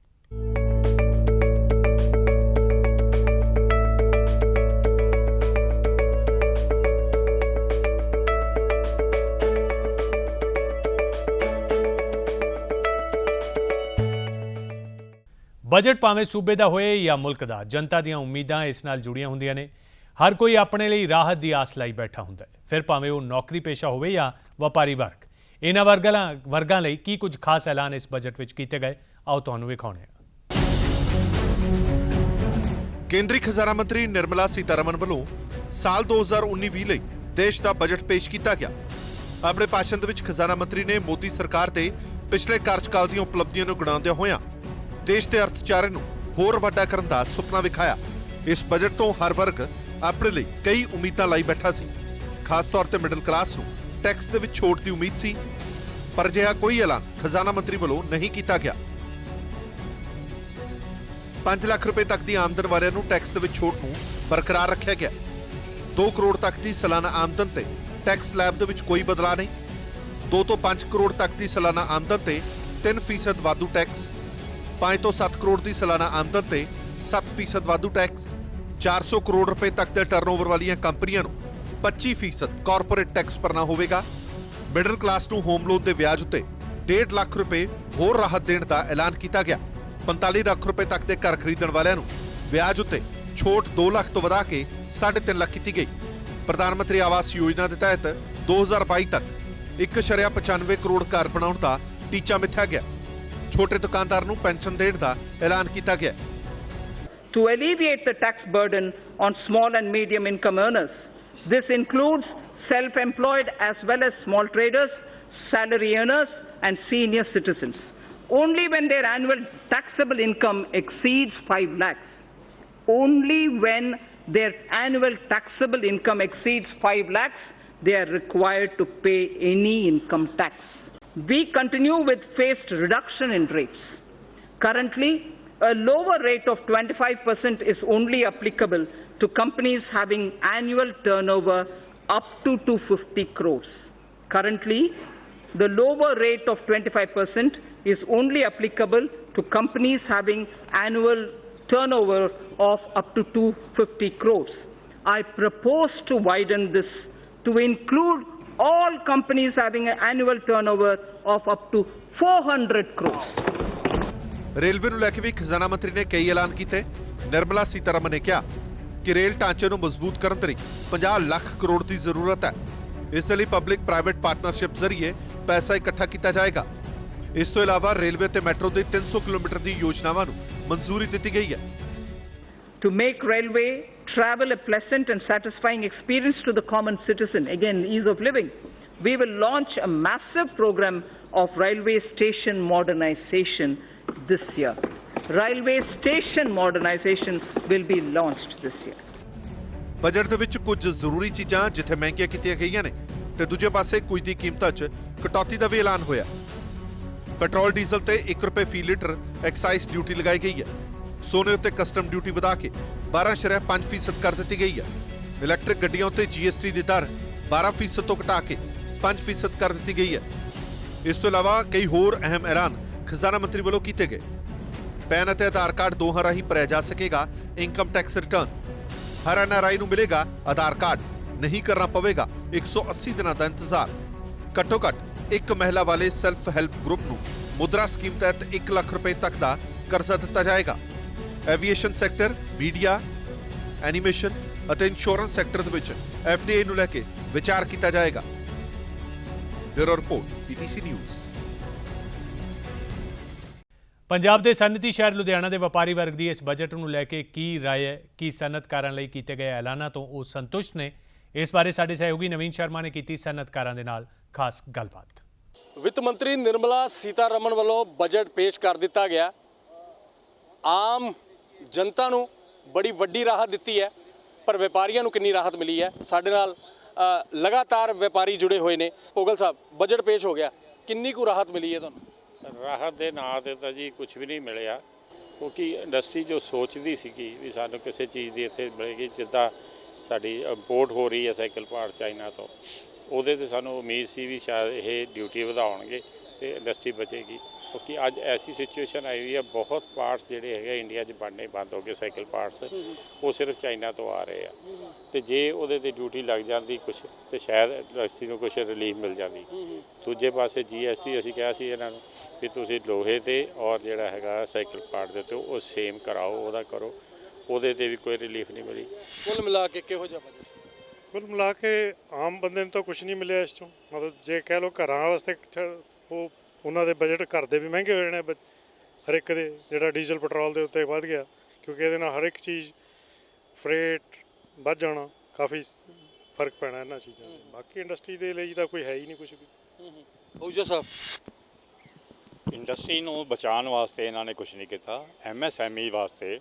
ਬਜਟ ਭਾਵੇਂ ਸੂਬੇ ਦਾ ਹੋਏ ਜਾਂ ਮੁਲਕ ਦਾ, ਜਨਤਾ ਦੀਆਂ ਉਮੀਦਾਂ ਇਸ ਨਾਲ ਜੁੜੀਆਂ ਹੁੰਦੀਆਂ ਨੇ। ਹਰ ਕੋਈ ਆਪਣੇ ਲਈ ਰਾਹਤ ਦੀ ਆਸ ਲਈ ਬੈਠਾ ਹੁੰਦਾ ਹੈ, ਫਿਰ ਭਾਵੇਂ ਉਹ ਨੌਕਰੀ ਪੇਸ਼ਾ ਹੋਵੇ ਜਾਂ ਵਪਾਰੀ ਵਰਗ। ਇਹਨਾਂ ਵਰਗਾਂ ਲਈ ਕੀ ਕੁਝ ਖਾਸ ਐਲਾਨ ਇਸ ਬਜਟ ਵਿੱਚ ਕੀਤੇ ਗਏ, ਆਓ ਤੁਹਾਨੂੰ ਵਿਖਾਉਂਦੇ ਹਾਂ। ਕੇਂਦਰੀ ਖਜ਼ਾਨਾ ਮੰਤਰੀ ਨਿਰਮਲਾ ਸੀਤਾਰਮਨ ਵੱਲੋਂ ਸਾਲ 2019-20 ਲਈ ਦੇਸ਼ ਦਾ ਬਜਟ ਪੇਸ਼ ਕੀਤਾ ਗਿਆ। ਆਪਣੇ ਭਾਸ਼ਣ ਦੇ ਵਿੱਚ ਖਜ਼ਾਨਾ ਮੰਤਰੀ ਨੇ ਮੋਦੀ ਸਰਕਾਰ ਦੇ ਪਿਛਲੇ ਕਾਰਜਕਾਲ ਦੀਆਂ ਉਪਲਬਧੀਆਂ ਨੂੰ ਗਿਣਾਉਂਦਿਆਂ ਹੋਇਆਂ ਦੇਸ਼ ਦੇ ਅਰਥਚਾਰੇ ਨੂੰ ਹੋਰ ਵੱਡਾ ਕਰਨ ਦਾ ਸੁਪਨਾ ਵਿਖਾਇਆ। ਇਸ ਬਜਟ ਤੋਂ ਹਰ ਵਰਗ ਆਪਣੇ ਲਈ ਕਈ ਉਮੀਦਾਂ ਲਈ ਬੈਠਾ ਸੀ। ਖਾਸ ਤੌਰ ਤੇ ਮਿਡਲ ਕਲਾਸ ਨੂੰ ਟੈਕਸ ਦੇ ਵਿੱਚ ਛੋਟ ਦੀ ਉਮੀਦ ਸੀ, ਪਰ ਅਜਿਹਾ ਕੋਈ ਐਲਾਨ ਖਜ਼ਾਨਾ ਮੰਤਰੀ ਵੱਲੋਂ ਨਹੀਂ ਕੀਤਾ ਗਿਆ। 5 ਲੱਖ ਰੁਪਏ ਤੱਕ ਦੀ ਆਮਦਨ ਵਾਲਿਆਂ ਨੂੰ ਟੈਕਸ ਦੇ ਵਿੱਚ ਛੋਟ ਨੂੰ ਬਰਕਰਾਰ ਰੱਖਿਆ ਗਿਆ। 2 ਕਰੋੜ ਤੱਕ ਦੀ ਸਾਲਾਨਾ ਆਮਦਨ ਤੇ ਟੈਕਸ ਸਲੈਬ ਦੇ ਵਿੱਚ ਕੋਈ ਬਦਲਾਅ ਨਹੀਂ। 2 ਤੋਂ 5 ਕਰੋੜ ਤੱਕ ਦੀ ਸਾਲਾਨਾ ਆਮਦਨ ਤੇ 3% ਵਾਧੂ ਟੈਕਸ। 5 ਤੋਂ 7 ਕਰੋੜ ਦੀ ਸਾਲਾਨਾ ਆਮਦਨ ਤੇ 7% ਵਾਧੂ ਟੈਕਸ। 400 ਕਰੋੜ ਰੁਪਏ ਤੱਕ ਦੇ ਟਰਨਓਵਰ ਵਾਲੀਆਂ ਕੰਪਨੀਆਂ ਨੂੰ 25% ਕਾਰਪੋਰੇਟ ਟੈਕਸ ਭਰਨਾ ਹੋਵੇਗਾ। ਮਿਡਲ ਕਲਾਸ ਨੂੰ ਹੋਮ ਲੋਨ ਦੇ ਵਿਆਜ ਉੱਤੇ 1.5 ਲੱਖ ਰੁਪਏ ਹੋਰ ਰਾਹਤ ਦੇਣ ਦਾ ਐਲਾਨ ਕੀਤਾ ਗਿਆ। 45 ਲੱਖ ਰੁਪਏ ਤੱਕ ਦੇ ਘਰ ਖਰੀਦਣ ਵਾਲਿਆਂ ਨੂੰ ਵਿਆਜ ਉੱਤੇ ਛੋਟ 2 ਲੱਖ ਤੋਂ ਵਧਾ ਕੇ 3.5 ਲੱਖ ਕੀਤੀ ਗਈ। ਪ੍ਰਧਾਨ ਮੰਤਰੀ ਆਵਾਸ ਯੋਜਨਾ ਦੇ ਤਹਿਤ 2022 ਤੱਕ 1.95 ਕਰੋੜ ਘਰ ਬਣਾਉਣ ਦਾ ਟੀਚਾ ਮਿੱਥਿਆ ਗਿਆ। ਛੋਟੇ ਦੁਕਾਨਦਾਰ ਨੂੰ ਪੈਨਸ਼ਨ ਦੇਣ ਦਾ ਐਲਾਨ ਕੀਤਾ ਗਿਆ। To alleviate the tax burden on small and medium income earners, this includes self-employed as well as small traders, salary earners and senior citizens. Only when their annual taxable income exceeds 5 lakhs, only when their annual taxable income exceeds 5 lakhs, they are required to pay any income tax. We continue with phased reduction in rates. Currently, a lower rate of 25% is only applicable to companies having annual turnover up to 250 crores. Currently, the lower rate of 25% is only applicable to companies having annual turnover of up to 250 crores. I propose to widen this to include all companies having an annual turnover of up to 400 crores. Railway ਨੂੰ ਲੈ ਕੇ ਵੀ ਖਜ਼ਾਨਾ ਮੰਤਰੀ ਨੇ ਕਈ ਐਲਾਨ ਕੀਤੇ। ਨਿਰਮਲਾ ਸੀਤਾਰਮਨ ਨੇ ਕਿਹਾ ਕਿ ਰੇਲ ਢਾਂਚੇ ਨੂੰ ਮਜ਼ਬੂਤ ਕਰਨ ਲਈ 50 ਲੱਖ ਕਰੋੜ ਦੀ ਜ਼ਰੂਰਤ ਹੈ। ਇਸ ਦੇ ਲਈ ਪਬਲਿਕ ਪ੍ਰਾਈਵੇਟ ਪਾਰਟਨਰਸ਼ਿਪ ਜ਼ਰੀਏ ਪੈਸਾ ਇਕੱਠਾ ਕੀਤਾ ਜਾਏਗਾ। ਇਸ ਤੋਂ ਇਲਾਵਾ ਰੇਲਵੇ ਤੇ ਮੈਟਰੋ ਦੇ 300 ਕਿਲੋਮੀਟਰ ਦੀ ਯੋਜਨਾਵਾਂ ਨੂੰ ਮਨਜ਼ੂਰੀ ਦਿੱਤੀ ਗਈ ਹੈ। To make railway travel a pleasant and satisfying experience to the common citizen, again, ease of living, we will launch a massive program of railway station modernization this year. Railway station modernization will be launched this year. Budget ਦੇ ਵਿੱਚ ਕੁਝ ਜ਼ਰੂਰੀ ਚੀਜ਼ਾਂ ਜਿੱਥੇ ਮਹਿੰਗੀਆਂ ਕੀਤੀਆਂ ਗਈਆਂ ਨੇ ਤੇ ਦੂਜੇ ਪਾਸੇ ਕੁਝ ਦੀ ਕੀਮਤਾਂ 'ਚ ਕਟੌਤੀ ਦਾ ਵੀ ਐਲਾਨ ਹੋਇਆ। ਪੈਟਰੋਲ ਡੀਜ਼ਲ ਤੇ 1 ਰੁਪਏ ਫੀ ਲੀਟਰ ਐਕਸਾਈਜ਼ ਡਿਊਟੀ ਲਗਾਈ ਗਈ ਹੈ। ਸੋਨੇ ਉੱਤੇ ਕਸਟਮ ਡਿਊਟੀ ਵਧਾ ਕੇ 12.5% ਕਰ ਦਿੱਤੀ ਗਈ ਹੈ। ਇਲੈਕਟ੍ਰਿਕ ਗੱਡੀਆਂ ਉੱਤੇ GST ਦੀ ਦਰ 12% ਤੋਂ ਘਟਾ ਕੇ 5% ਕਰ ਦਿੱਤੀ ਗਈ ਹੈ। ਇਸ ਤੋਂ ਇਲਾਵਾ ਕਈ ਹੋਰ ਅਹਿਮ ਐਲਾਨ ਖਜ਼ਾਨਾ ਮੰਤਰੀ ਵੱਲੋਂ ਕੀਤੇ ਗਏ। ਪੈਨ ਅਤੇ ਆਧਾਰ ਕਾਰਡ ਦੋਹਾਂ ਰਾਹੀਂ ਭਰਿਆ ਜਾ ਸਕੇਗਾ ਇਨਕਮ ਟੈਕਸ ਰਿਟਰਨ। ਹਰ NRI ਨੂੰ ਮਿਲੇਗਾ ਆਧਾਰ ਕਾਰਡ, ਨਹੀਂ ਕਰਨਾ ਪਵੇਗਾ 180 ਦਿਨਾਂ ਦਾ ਇੰਤਜ਼ਾਰ। ਘੱਟੋ ਘੱਟ ਇੱਕ ਮਹਿਲਾ ਵਾਲੇ ਸੈਲਫ ਹੈਲਪ ਗਰੁੱਪ ਨੂੰ ਮੁਦਰਾ ਸਕੀਮ ਤਹਿਤ 1 ਲੱਖ ਰੁਪਏ ਤੱਕ ਦਾ ਕਰਜ਼ਾ ਦਿੱਤਾ ਜਾਏਗਾ। ਐਵੀਏਸ਼ਨ ਸੈਕਟਰ, ਮੀਡੀਆ, ਐਨੀਮੇਸ਼ਨ ਅਤੇ ਇੰਸ਼ੋਰੈਂਸ ਸੈਕਟਰ ਦੇ ਵਿੱਚ FDI ਨੂੰ ਲੈ ਕੇ ਵਿਚਾਰ ਕੀਤਾ ਜਾਏਗਾ। Bureau report, PTC news. Punjab ਦੇ ਸਨਅਤੀ ਸ਼ਹਿਰ ਲੁਧਿਆਣਾ ਦੇ ਵਪਾਰੀ ਵਰਗ ਦੀ ਇਸ ਬਜਟ ਨੂੰ ਲੈ ਕੇ ਕੀ ਰਾਏ ਹੈ? ਕੀ ਸਨਅਤਕਾਰਾਂ ਲਈ ਕੀਤੇ ਗਏ ਐਲਾਨਾਂ ਤੋਂ ਉਹ ਸੰਤੁਸ਼ਟ ਨੇ? ਇਸ ਬਾਰੇ ਸਾਡੇ ਸਹਿਯੋਗੀ ਨਵੀਨ ਸ਼ਰਮਾ ਨੇ ਕੀਤੀ ਸਨਅਤਕਾਰਾਂ ਦੇ ਨਾਲ ਖਾਸ ਗੱਲਬਾਤ। ਵਿੱਤ ਮੰਤਰੀ ਨਿਰਮਲਾ ਸੀਤਾਰਮਨ ਵੱਲੋਂ ਬਜਟ ਪੇਸ਼ ਕਰ ਦਿੱਤਾ ਗਿਆ। ਆਮ ਜਨਤਾ ਨੂੰ ਬੜੀ ਵੱਡੀ ਰਾਹਤ ਦਿੱਤੀ ਹੈ, ਪਰ ਵਪਾਰੀਆਂ ਨੂੰ ਕਿੰਨੀ ਰਾਹਤ ਮਿਲੀ ਹੈ? ਸਾਡੇ ਨਾਲ ਲਗਾਤਾਰ ਵਪਾਰੀ ਜੁੜੇ ਹੋਏ ਨੇ। ਪੋਗਲ ਸਾਹਿਬ, ਬਜਟ ਪੇਸ਼ ਹੋ ਗਿਆ, ਕਿੰਨੀ ਕੁ ਰਾਹਤ ਮਿਲੀ ਹੈ ਤੁਹਾਨੂੰ? ਰਾਹਤ ਦੇ ਨਾਂ 'ਤੇ ਤਾਂ ਜੀ ਕੁਝ ਵੀ ਨਹੀਂ ਮਿਲਿਆ, ਕਿਉਂਕਿ ਇੰਡਸਟਰੀ ਜੋ ਸੋਚਦੀ ਸੀਗੀ ਵੀ ਸਾਨੂੰ ਕਿਸੇ ਚੀਜ਼ ਦੀ ਇੱਥੇ ਮਿਲੇਗੀ, ਜਿੱਦਾਂ ਸਾਡੀ ਇੰਪੋਰਟ ਹੋ ਰਹੀ ਹੈ ਸਾਈਕਲ ਪਾਰਟ ਚਾਈਨਾ ਤੋਂ, ਉਹਦੇ 'ਤੇ ਸਾਨੂੰ ਉਮੀਦ ਸੀ ਵੀ ਸ਼ਾਇਦ ਇਹ ਡਿਊਟੀ ਵਧਾਉਣਗੇ ਤੇ ਇੰਡਸਟਰੀ ਬਚੇਗੀ। ਕਿਉਂਕਿ ਅੱਜ ਐਸੀ ਸਿਚੁਏਸ਼ਨ ਆਈ ਹੋਈ ਹੈ, ਬਹੁਤ ਪਾਰਟਸ ਜਿਹੜੇ ਹੈਗੇ ਇੰਡੀਆ 'ਚ ਬਣਨੇ ਬੰਦ ਹੋ ਗਏ, ਸਾਈਕਲ ਪਾਰਟਸ ਉਹ ਸਿਰਫ ਚਾਈਨਾ ਤੋਂ ਆ ਰਹੇ ਆ, ਤੇ ਜੇ ਉਹਦੇ 'ਤੇ ਡਿਊਟੀ ਲੱਗ ਜਾਂਦੀ ਕੁਛ ਤੇ ਸ਼ਾਇਦ ਇੰਡਸਟਰੀ ਨੂੰ ਕੁਛ ਰਿਲੀਫ ਮਿਲ ਜਾਂਦੀ। ਦੂਜੇ ਪਾਸੇ GST ਅਸੀਂ ਕਿਹਾ ਸੀ ਇਹਨਾਂ ਨੂੰ ਵੀ ਤੁਸੀਂ ਲੋਹੇ 'ਤੇ ਔਰ ਜਿਹੜਾ ਹੈਗਾ ਸਾਈਕਲ ਪਾਰਟ ਦੇ ਉੱਤੇ ਉਹ ਸੇਮ ਕਰਾਓ, ਉਹਦਾ ਕਰੋ, ਉਹਦੇ 'ਤੇ ਵੀ ਕੋਈ ਰਿਲੀਫ ਨਹੀਂ ਮਿਲੀ। ਕੁੱਲ ਮਿਲਾ ਕੇ ਕਿਹੋ ਜਿਹਾ ਬਜਟ? ਕੁੱਲ ਮਿਲਾ ਕੇ ਆਮ ਬੰਦੇ ਨੂੰ ਤਾਂ ਕੁਝ ਨਹੀਂ ਮਿਲਿਆ ਇਸ ਚੋਂ। ਮਤਲਬ ਜੇ ਕਹਿ ਲਓ ਘਰਾਂ ਵਾਸਤੇ ਉਹ ਉਹਨਾਂ ਦੇ ਬਜਟ ਘਰ ਦੇ ਵੀ ਮਹਿੰਗੇ ਹੋ ਜਾਣੇ, ਹਰ ਇੱਕ ਦੇ ਜਿਹੜਾ ਡੀਜ਼ਲ ਪੈਟਰੋਲ ਦੇ ਉੱਤੇ ਵੱਧ ਗਿਆ, ਕਿਉਂਕਿ ਇਹਦੇ ਨਾਲ ਹਰ ਇੱਕ ਚੀਜ਼ ਫਰੇਟ ਵੱਧ ਜਾਣਾ, ਕਾਫੀ ਫਰਕ ਪੈਣਾ ਇਹਨਾਂ ਚੀਜ਼ਾਂ ਦਾ। ਬਾਕੀ ਇੰਡਸਟਰੀ ਦੇ ਲਈ ਤਾਂ ਕੋਈ ਹੈ ਹੀ ਨਹੀਂ ਕੁਝ ਵੀ। ਊਜਾ ਸਾਹਿਬ, ਇੰਡਸਟਰੀ ਨੂੰ ਬਚਾਉਣ ਵਾਸਤੇ ਇਹਨਾਂ ਨੇ ਕੁਝ ਨਹੀਂ ਕੀਤਾ। MSME ਵਾਸਤੇ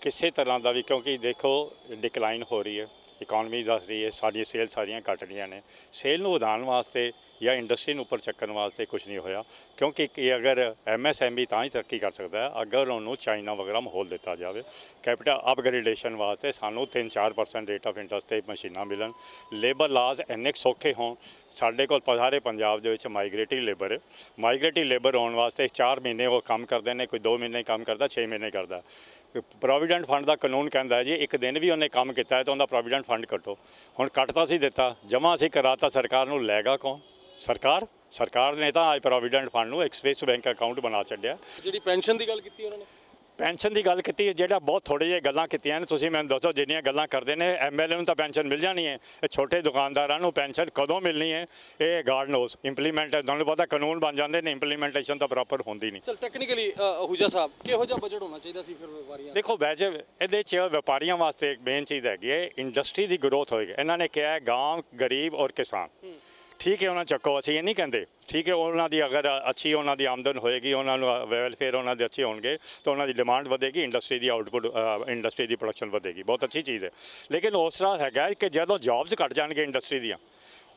ਕਿਸੇ ਤਰ੍ਹਾਂ ਦਾ ਵੀ, ਕਿਉਂਕਿ ਦੇਖੋ ਡਿਕਲਾਈਨ ਹੋ ਰਹੀ ਹੈ, ਇਕਨੋਮੀ ਦੱਸ ਰਹੀ ਹੈ, ਸਾਡੀਆਂ ਸੇਲ ਸਾਰੀਆਂ ਘਟ ਰਹੀਆਂ ਨੇ। ਸੇਲ ਨੂੰ ਵਧਾਉਣ ਵਾਸਤੇ ਜਾਂ ਇੰਡਸਟਰੀ ਨੂੰ ਉੱਪਰ ਚੱਕਣ ਵਾਸਤੇ ਕੁਝ ਨਹੀਂ ਹੋਇਆ, ਕਿਉਂਕਿ ਅਗਰ MSME ਤਾਂ ਹੀ ਤਰੱਕੀ ਕਰ ਸਕਦਾ ਹੈ ਅਗਰ ਉਹਨੂੰ ਚਾਈਨਾ ਵਗੈਰਾ ਮਾਹੌਲ ਦਿੱਤਾ ਜਾਵੇ। ਕੈਪੀਟਲ ਅਪਗ੍ਰੇਡੇਸ਼ਨ ਵਾਸਤੇ ਸਾਨੂੰ 3-4% ਰੇਟ ਆਫ ਇੰਟਰਸਟ 'ਤੇ ਮਸ਼ੀਨਾਂ ਮਿਲਣ, ਲੇਬਰ ਲਾਜ਼ ਇੰਨੇ ਸੌਖੇ ਹੋਣ। ਸਾਡੇ ਕੋਲ ਸਾਰੇ ਪੰਜਾਬ ਦੇ ਵਿੱਚ ਮਾਈਗ੍ਰੇਟਿਵ ਲੇਬਰ ਹੈ। ਮਾਈਗ੍ਰੇਟਿਵ ਲੇਬਰ ਆਉਣ ਵਾਸਤੇ 4 ਮਹੀਨੇ ਉਹ ਕੰਮ ਕਰਦੇ ਨੇ, ਕੋਈ 2 ਮਹੀਨੇ ਕੰਮ ਕਰਦਾ, 6 ਮਹੀਨੇ ਕਰਦਾ। ਪ੍ਰੋਵੀਡੈਂਟ ਫੰਡ ਦਾ ਕਾਨੂੰਨ ਕਹਿੰਦਾ ਜੀ ਇੱਕ ਦਿਨ ਵੀ ਉਹਨੇ ਕੰਮ ਕੀਤਾ ਹੈ ਤਾਂ ਉਹਦਾ ਪ੍ਰੋਵੀਡੈਂਟ ਫੰਡ ਕੱਟੋ। ਹੁਣ ਕੱਟਤਾ ਸੀ ਦਿੱਤਾ, ਜਮ੍ਹਾਂ ਅਸੀਂ ਕਰਾਤਾ, ਸਰਕਾਰ ਨੂੰ ਲੈਗਾ ਕੌਣ? ਸਰਕਾਰ ਨੇ ਤਾਂ ਅੱਜ ਪ੍ਰੋਵੀਡੈਂਟ ਫੰਡ ਨੂੰ ਐਕਸਪ੍ਰੈਸ ਬੈਂਕ ਅਕਾਊਂਟ ਬਣਾ ਛੱਡਿਆ। ਜਿਹੜੀ ਪੈਨਸ਼ਨ ਦੀ ਗੱਲ ਕੀਤੀ ਉਹਨਾਂ ਨੇ, ਪੈਨਸ਼ਨ ਦੀ ਗੱਲ ਕੀਤੀ, ਜਿਹੜਾ ਬਹੁਤ ਥੋੜ੍ਹੇ ਜਿਹੇ ਗੱਲਾਂ ਕੀਤੀਆਂ ਨੇ। ਤੁਸੀਂ ਮੈਨੂੰ ਦੱਸੋ, ਜਿੰਨੀਆਂ ਗੱਲਾਂ ਕਰਦੇ ਨੇ MLA ਨੂੰ ਤਾਂ ਪੈਨਸ਼ਨ ਮਿਲ ਜਾਣੀ ਹੈ, ਇਹ ਛੋਟੇ ਦੁਕਾਨਦਾਰਾਂ ਨੂੰ ਪੈਨਸ਼ਨ ਕਦੋਂ ਮਿਲਣੀ ਹੈ ਇਹ ਗਾਡ ਨੋਸ। ਇੰਪਲੀਮੈਂਟ ਤੁਹਾਨੂੰ ਪਤਾ ਕਾਨੂੰਨ ਬਣ ਜਾਂਦੇ ਨੇ, ਇੰਪਲੀਮੈਂਟੇਸ਼ਨ ਤਾਂ ਪ੍ਰੋਪਰ ਹੁੰਦੀ ਨਹੀਂ। ਚਲ ਟੈਕਨੀਕਲੀ ਹੂਜਾ ਸਾਹਿਬ, ਕਿਹੋ ਜਿਹਾ ਬਜਟ ਹੋਣਾ ਚਾਹੀਦਾ ਸੀ ਫਿਰ ਵਪਾਰੀਆਂ? ਦੇਖੋ ਵੈਸੇ ਇਹਦੇ 'ਚ ਵਪਾਰੀਆਂ ਵਾਸਤੇ ਇੱਕ ਮੇਨ ਚੀਜ਼ ਹੈਗੀ ਹੈ, ਇੰਡਸਟਰੀ ਦੀ ਗਰੋਥ ਹੋਏਗੀ। ਇਹਨਾਂ ਨੇ ਕਿਹਾ ਹੈ ਗਾਂਵ, ਗਰੀਬ ਔਰ ਕਿਸਾਨ, ਠੀਕ ਹੈ, ਉਹਨਾਂ ਚੱਕੋ, ਅਸੀਂ ਇਹ ਨਹੀਂ ਕਹਿੰਦੇ, ਠੀਕ ਹੈ, ਉਹਨਾਂ ਦੀ ਅਗਰ ਅੱਛੀ ਉਹਨਾਂ ਦੀ ਆਮਦਨ ਹੋਏਗੀ, ਉਹਨਾਂ ਨੂੰ ਵੈਲਫੇਅਰ ਉਹਨਾਂ ਦੇ ਅੱਛੇ ਹੋਣਗੇ ਤਾਂ ਉਹਨਾਂ ਦੀ ਡਿਮਾਂਡ ਵਧੇਗੀ, ਇੰਡਸਟਰੀ ਦੀ ਆਊਟਪੁੱਟ, ਇੰਡਸਟਰੀ ਦੀ ਪ੍ਰੋਡਕਸ਼ਨ ਵਧੇਗੀ, ਬਹੁਤ ਅੱਛੀ ਚੀਜ਼ ਹੈ। ਲੇਕਿਨ ਉਸ ਤਰ੍ਹਾਂ ਹੈਗਾ ਕਿ ਜਦੋਂ ਜੌਬਸ ਘਟ ਜਾਣਗੇ ਇੰਡਸਟਰੀ ਦੀਆਂ,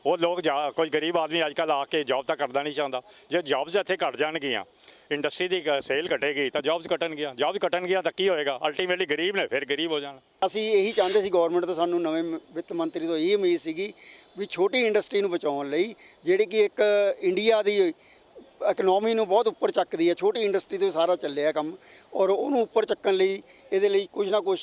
ਉਹ ਲੋਕ ਕੋਈ ਗਰੀਬ ਆਦਮੀ ਅੱਜ ਕੱਲ੍ਹ ਆ ਕੇ ਜੌਬ ਤਾਂ ਕਰਦਾ ਨਹੀਂ ਚਾਹੁੰਦਾ। ਜੇ ਜੌਬਸ ਇੱਥੇ ਘਟ ਜਾਣਗੀਆਂ, ਇੰਡਸਟਰੀ ਦੀ ਸੇਲ ਘਟੇਗੀ ਤਾਂ ਜੌਬਸ ਘਟਣਗੀਆਂ, ਜੌਬਸ ਘਟਣਗੀਆਂ ਤਾਂ ਕੀ ਹੋਏਗਾ? ਅਲਟੀਮੇਟਲੀ ਗਰੀਬ ਨੇ ਫਿਰ ਗਰੀਬ ਹੋ ਜਾਣਾ। ਅਸੀਂ ਇਹੀ ਚਾਹੁੰਦੇ ਸੀ ਗਵਰਨਮੈਂਟ ਤੋਂ, ਸਾਨੂੰ ਨਵੇਂ ਵਿੱਤ ਮੰਤਰੀ ਤੋਂ ਇਹ ਉਮੀਦ ਸੀਗੀ ਵੀ ਛੋਟੀ ਇੰਡਸਟਰੀ ਨੂੰ ਬਚਾਉਣ ਲਈ, ਜਿਹੜੀ ਕਿ ਇੱਕ ਇੰਡੀਆ ਦੀ ਇਕਨੋਮੀ ਨੂੰ ਬਹੁਤ ਉੱਪਰ ਚੱਕਦੀ ਹੈ, ਛੋਟੀ ਇੰਡਸਟਰੀ ਤੋਂ ਸਾਰਾ ਚੱਲਿਆ ਕੰਮ, ਔਰ ਉਹਨੂੰ ਉੱਪਰ ਚੱਕਣ ਲਈ ਇਹਦੇ ਲਈ ਕੁਝ ਨਾ ਕੁਝ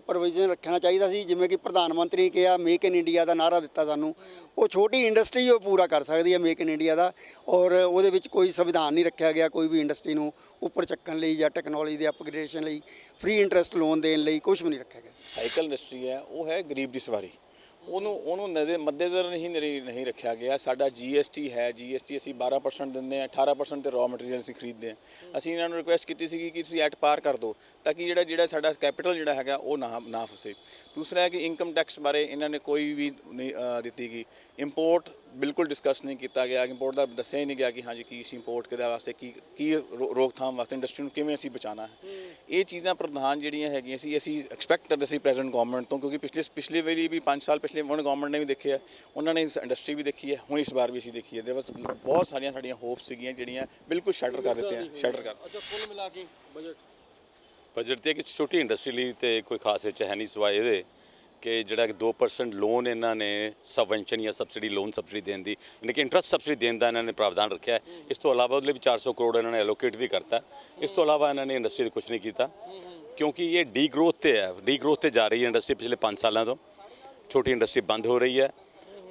ਪ੍ਰੋਵੀਜ਼ਨ ਰੱਖਣਾ ਚਾਹੀਦਾ ਸੀ। ਜਿਵੇਂ ਕਿ ਪ੍ਰਧਾਨ ਮੰਤਰੀ ਨੇ ਕਿਹਾ ਮੇਕ ਇਨ ਇੰਡੀਆ ਦਾ ਨਾਅਰਾ ਦਿੱਤਾ ਸਾਨੂੰ, ਉਹ ਛੋਟੀ ਇੰਡਸਟਰੀ ਉਹ ਪੂਰਾ ਕਰ ਸਕਦੀ ਹੈ ਮੇਕ ਇਨ ਇੰਡੀਆ ਦਾ, ਔਰ ਉਹਦੇ ਵਿੱਚ ਕੋਈ ਸੰਵਿਧਾਨ ਨਹੀਂ ਰੱਖਿਆ ਗਿਆ ਕੋਈ ਵੀ ਇੰਡਸਟਰੀ ਨੂੰ ਉੱਪਰ ਚੱਕਣ ਲਈ ਜਾਂ ਟੈਕਨੋਲੋਜੀ ਦੇ ਅਪਗ੍ਰੇਡੇਸ਼ਨ ਲਈ ਫ੍ਰੀ ਇੰਟਰਸਟ ਲੋਨ ਦੇਣ ਲਈ ਕੁਝ ਵੀ ਨਹੀਂ ਰੱਖਿਆ ਗਿਆ। ਸਾਈਕਲ ਇੰਡਸਟਰੀ ਹੈ, ਉਹ ਹੈ ਗਰੀਬ ਦੀ ਸਵਾਰੀ, ਉਹਨੂੰ ਮੱਦੇਨਜ਼ਰ ਨਹੀਂ ਰੱਖਿਆ ਗਿਆ। ਸਾਡਾ GST ਹੈ, GST ਅਸੀਂ 12% ਦਿੰਦੇ ਹਾਂ, 18% ਤੇ ਰॉ ਮਟੀਰੀਅਲ ਅਸੀਂ ਖਰੀਦਦੇ ਹਾਂ। ਅਸੀਂ ਇਹਨਾਂ ਨੂੰ ਰਿਕੁਐਸਟ ਕੀਤੀ ਸੀ ਕਿ ਤੁਸੀਂ ਐਟ ਪਾਰ ਕਰ ਦਿਓ ਤਾਂ ਕਿ ਜਿਹੜਾ ਸਾਡਾ ਕੈਪੀਟਲ ਜਿਹੜਾ ਹੈਗਾ ਉਹ ਨਾ ਫਸੇ। ਦੂਸਰਾ ਹੈ ਕਿ ਇਨਕਮ ਟੈਕਸ ਬਾਰੇ ਇਹਨਾਂ ਨੇ ਕੋਈ ਵੀ ਨਹੀਂ ਦਿੱਤੀ ਗਈ। ਇੰਪੋਰਟ ਬਿਲਕੁਲ ਡਿਸਕਸ ਨਹੀਂ ਕੀਤਾ ਗਿਆ, ਇੰਪੋਰਟ ਦਾ ਦੱਸਿਆ ਹੀ ਨਹੀਂ ਗਿਆ ਕਿ ਹਾਂਜੀ ਕੀ ਅਸੀਂ ਇੰਪੋਰਟ ਕਿਹਦੇ ਵਾਸਤੇ, ਕੀ ਰੋਕਥਾਮ ਵਾਸਤੇ, ਇੰਡਸਟਰੀ ਨੂੰ ਕਿਵੇਂ ਅਸੀਂ ਬਚਾਉਣਾ ਹੈ। ਇਹ ਚੀਜ਼ਾਂ ਪ੍ਰਧਾਨ ਜਿਹੜੀਆਂ ਹੈਗੀਆਂ ਅਸੀਂ ਐਕਸਪੈਕਟ ਕਰਦੇ ਸੀ ਪ੍ਰੈਜ਼ੈਂਟ ਗਵਰਨਮੈਂਟ ਤੋਂ, ਕਿਉਂਕਿ ਪਿਛਲੇ ਵਾਰੀ ਵੀ 5 ਸਾਲ ਪਿਛਲੇ ਹੁਣ ਗਵਰਨਮੈਂਟ ਨੇ ਵੀ ਦੇਖਿਆ, ਉਹਨਾਂ ਨੇ ਇੰਡਸਟਰੀ ਵੀ ਦੇਖੀ ਹੈ, ਹੁਣ ਇਸ ਵਾਰ ਵੀ ਅਸੀਂ ਦੇਖੀ ਹੈ। ਬਹੁਤ ਸਾਰੀਆਂ ਸਾਡੀਆਂ ਹੋਪਸ ਸੀਗੀਆਂ ਜਿਹੜੀਆਂ ਬਿਲਕੁਲ ਸ਼ਟਰ ਕਰ ਦਿੱਤੀਆਂ, ਸ਼ਟਰ ਕਰ। ਅੱਛਾ, ਕੁੱਲ ਮਿਲਾ ਕੇ ਬਜਟ ਤੇ ਕਿ ਛੋਟੀ ਇੰਡਸਟਰੀ ਲਈ ਤੇ ਕੋਈ ਖਾਸ ਵਿੱਚ ਹੈ ਨਹੀਂ, ਸਿਵਾਏ ਇਹਦੇ ਕਿ ਜਿਹੜਾ 2% ਲੋਨ ਇਹਨਾਂ ਨੇ ਸਬਵੈਂਸ਼ਨ ਜਾਂ ਸਬਸਿਡੀ ਲੋਨ ਸਬਸਿਡੀ ਦੇਣ ਦੀ, ਯਾਨੀ ਕਿ ਇੰਟਰਸਟ ਸਬਸਿਡੀ ਦੇਣ ਦਾ ਇਹਨਾਂ ਨੇ ਪ੍ਰਾਵਧਾਨ ਰੱਖਿਆ ਹੈ। ਇਸ ਤੋਂ ਇਲਾਵਾ ਉਹਦੇ ਲਈ ਵੀ 400 ਕਰੋੜ ਇਹਨਾਂ ਨੇ ਐਲੋਕੇਟ ਵੀ ਕਰਤਾ। ਇਸ ਤੋਂ ਇਲਾਵਾ ਇਹਨਾਂ ਨੇ ਇੰਡਸਟਰੀ 'ਤੇ ਕੁਝ ਨਹੀਂ ਕੀਤਾ, ਕਿਉਂਕਿ ਇਹ ਡੀ ਗਰੋਥ 'ਤੇ ਹੈ, ਡੀ ਗਰੋਥ 'ਤੇ ਜਾ ਰਹੀ ਹੈ ਇੰਡਸਟਰੀ ਪਿਛਲੇ 5 ਸਾਲਾਂ ਤੋਂ। ਛੋਟੀ ਇੰਡਸਟਰੀ ਬੰਦ ਹੋ ਰਹੀ ਹੈ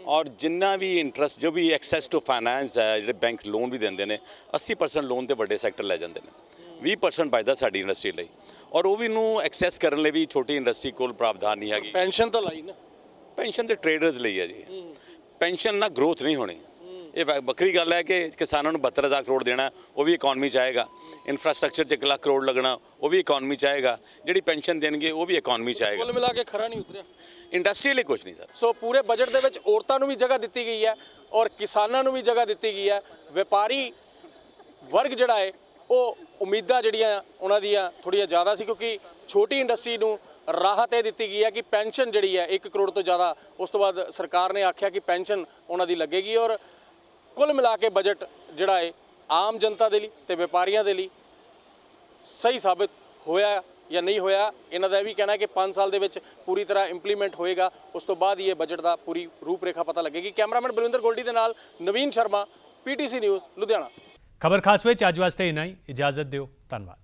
ਔਰ ਜਿੰਨਾ ਵੀ ਇੰਟਰਸਟ ਜੋ ਵੀ ਐਕਸੈਸ ਟੂ ਫਾਈਨੈਂਸ ਹੈ, ਜਿਹੜੇ ਬੈਂਕ ਲੋਨ ਵੀ ਦਿੰਦੇ ਨੇ 80% ਲੋਨ ਤੇ ਵੱਡੇ ਸੈਕਟਰ ਲੈ ਜਾਂਦੇ ਨੇ, 20% ਬਚਦਾ ਸਾਡੀ ਇੰਡਸਟਰੀ ਲਈ, ਔਰ ਉਹ ਵੀ ਨੂੰ ਐਕਸੈਸ ਕਰਨ ਲਈ ਵੀ ਛੋਟੀ ਇੰਡਸਟਰੀ ਕੋਲ ਪ੍ਰਾਵਧਾਨ ਨਹੀਂ ਹੈਗੀ। ਪੈਨਸ਼ਨ ਤਾਂ ਲਾਈ ਨਾ, ਪੈਨਸ਼ਨ ਤੇ ਟ੍ਰੇਡਰਸ ਲਈ ਹੈ ਜੀ, ਪੈਨਸ਼ਨ ਨਾਲ ਗਰੋਥ ਨਹੀਂ ਹੋਣੀ। ਇਹ ਵੱਖਰੀ ਗੱਲ ਹੈ ਕਿ ਕਿਸਾਨਾਂ ਨੂੰ 72,000 ਕਰੋੜ ਦੇਣਾ, ਉਹ ਵੀ ਇਕਨੋਮੀ 'ਚ ਆਏਗਾ। ਇਨਫਰਾਸਟ੍ਰਕਚਰ 'ਚ 1 ਲੱਖ ਕਰੋੜ ਲੱਗਣਾ, ਉਹ ਵੀ ਇਕਨੋਮੀ 'ਚ ਆਏਗਾ। ਜਿਹੜੀ ਪੈਨਸ਼ਨ ਦੇਣਗੇ ਉਹ ਵੀ ਇਕਨੋਮੀ 'ਚ ਆਏਗਾ। ਕੁੱਲ ਮਿਲਾ ਕੇ ਖਰਾ ਨਹੀਂ ਉਤਰਿਆ ਇੰਡਸਟਰੀ ਲਈ ਕੁਝ ਨਹੀਂ ਸਰ। ਸੋ ਪੂਰੇ ਬਜਟ ਦੇ ਵਿੱਚ ਔਰਤਾਂ ਨੂੰ ਵੀ ਜਗ੍ਹਾ ਦਿੱਤੀ ਗਈ ਹੈ ਔਰ ਕਿਸਾਨਾਂ ਨੂੰ ਵੀ ਜਗ੍ਹਾ ਦਿੱਤੀ ਗਈ ਹੈ। ਵਪਾਰੀ ਵਰਗ ਜਿਹੜਾ ਹੈ ਉਹ ਉਮੀਦਾਂ ਜਿਹੜੀਆਂ ਉਹਨਾਂ ਦੀਆਂ ਥੋੜ੍ਹੀਆਂ ਜ਼ਿਆਦਾ ਸੀ, ਕਿਉਂਕਿ ਛੋਟੀ ਇੰਡਸਟਰੀ ਨੂੰ ਰਾਹਤ ਇਹ ਦਿੱਤੀ ਗਈ ਹੈ ਕਿ ਪੈਨਸ਼ਨ ਜਿਹੜੀ ਹੈ 1 ਕਰੋੜ ਤੋਂ ਜ਼ਿਆਦਾ, ਉਸ ਤੋਂ ਬਾਅਦ ਸਰਕਾਰ ਨੇ ਆਖਿਆ ਕਿ ਪੈਨਸ਼ਨ ਉਹਨਾਂ ਦੀ ਲੱਗੇਗੀ। ਔਰ ਕੁੱਲ ਮਿਲਾ ਕੇ ਬਜਟ ਜਿਹੜਾ ਹੈ ਆਮ ਜਨਤਾ ਦੇ ਲਈ ਤੇ ਵਪਾਰੀਆਂ ਦੇ ਲਈ ਸਹੀ ਸਾਬਿਤ ਹੋਇਆ ਜਾਂ ਨਹੀਂ ਹੋਇਆ, ਇਹਨਾਂ ਦਾ ਇਹ ਵੀ ਕਹਿਣਾ ਹੈ ਕਿ 5 ਸਾਲ ਦੇ ਵਿੱਚ ਪੂਰੀ ਤਰ੍ਹਾਂ ਇੰਪਲੀਮੈਂਟ ਹੋਏਗਾ। ਉਸ ਤੋਂ ਬਾਅਦ ਹੀ ਇਹ ਬਜਟ ਦਾ ਪੂਰੀ ਰੂਪਰੇਖਾ ਪਤਾ ਲੱਗੇਗੀ। ਕੈਮਰਾਮੈਨ ਬਲਵਿੰਦਰ ਗੋਲਡੀ ਦੇ ਨਾਲ ਨਵੀਨ ਸ਼ਰਮਾ, PTC ਨਿਊਜ਼ ਲੁਧਿਆਣਾ। ਖਬਰ ਖਾਸ ਵਿੱਚ ਅੱਜ ਵਾਸਤੇ ਇੰਨਾ ਹੀ। ਇਜਾਜ਼ਤ ਦਿਓ। ਧੰਨਵਾਦ।